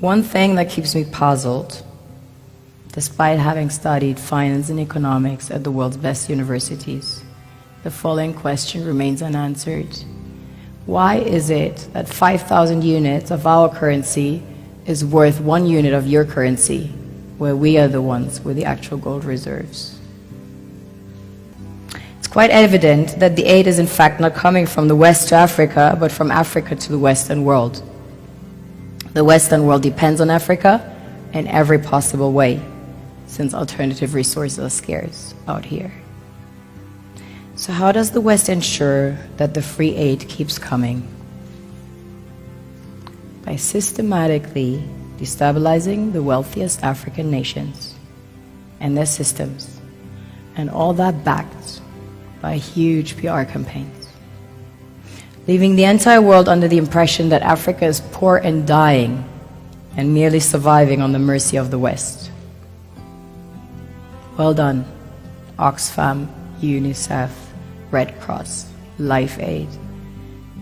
One thing that keeps me puzzled, despite having studied finance and economics at the world's best universities, the following question remains unanswered. Why is it that 5,000 units of our currency is worth 1 unit of your currency, where we are the ones with the actual gold reserves? It's quite evident that the aid is in fact not coming from the West to Africa, but from Africa to the Western world. The Western world depends on Africa in every possible way, since alternative resources are scarce out here. So how does the West ensure that the free aid keeps coming? By systematically destabilizing the wealthiest African nations and their systems, and all that backed by huge PR campaigns, leaving the entire world under the impression that Africa is poor and dying and merely surviving on the mercy of the West. Well done, Oxfam, UNICEF, Red Cross, Life Aid,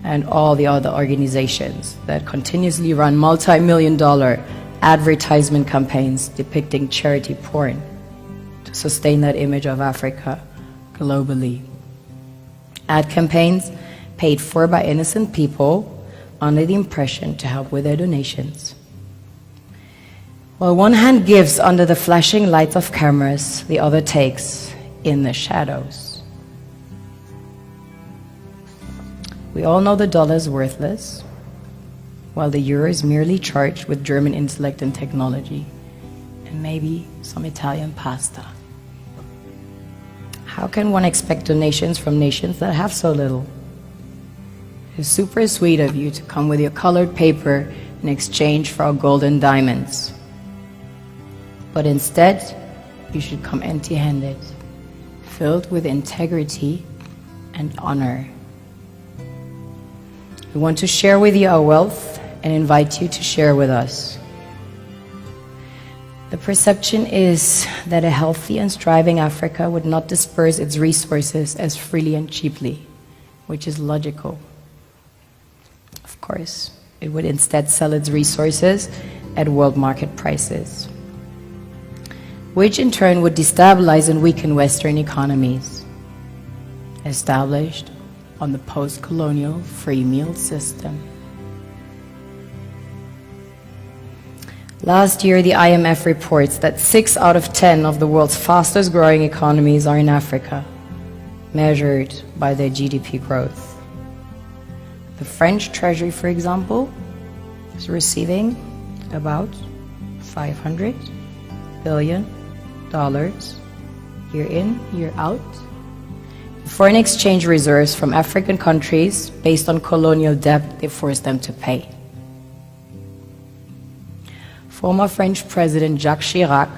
and all the other organizations that continuously run multi-million-dollar advertisement campaigns depicting charity porn to sustain that image of Africa globally. Ad campaigns paid for by innocent people under the impression to help with their donations. While one hand gives under the flashing lights of cameras, the other takes in the shadows. We all know the dollar is worthless, while the euro is merely charged with German intellect and technology, and maybe some Italian pasta. How can one expect donations from nations that have so little? It's super sweet of you to come with your colored paper in exchange for our gold and diamonds. But instead, you should come empty-handed, filled with integrity and honor. We want to share with you our wealth and invite you to share with us. The perception is that a healthy and thriving Africa would not disperse its resources as freely and cheaply, which is logical. Of course, it would instead sell its resources at world market prices, which in turn would destabilize and weaken Western economies, established on the post-colonial free meal system. Last year, the IMF reports that 6 out of 10 of the world's fastest growing economies are in Africa, measured by their GDP growth. The French Treasury, for example, is receiving about $500 billion year in, year out, foreign exchange reserves from African countries based on colonial debt they forced them to pay. Former French President Jacques Chirac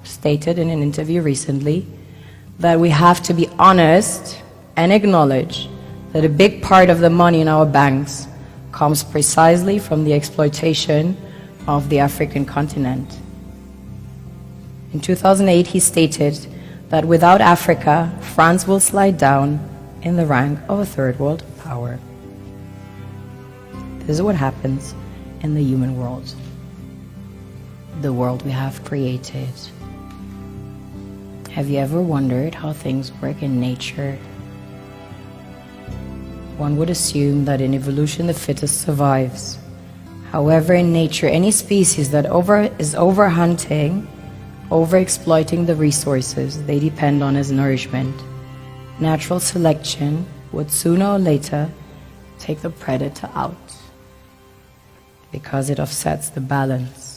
stated in an interview recently that we have to be honest and acknowledge that a big part of the money in our banks comes precisely from the exploitation of the African continent. In 2008, he stated that without Africa, France will slide down in the rank of a third world power. This is what happens in the human world, the world we have created. Have you ever wondered how things work in nature? One would assume that in evolution the fittest survives. However, in nature, any species that is overhunting, overexploiting the resources they depend on as nourishment, natural selection would sooner or later take the predator out, because it offsets the balance.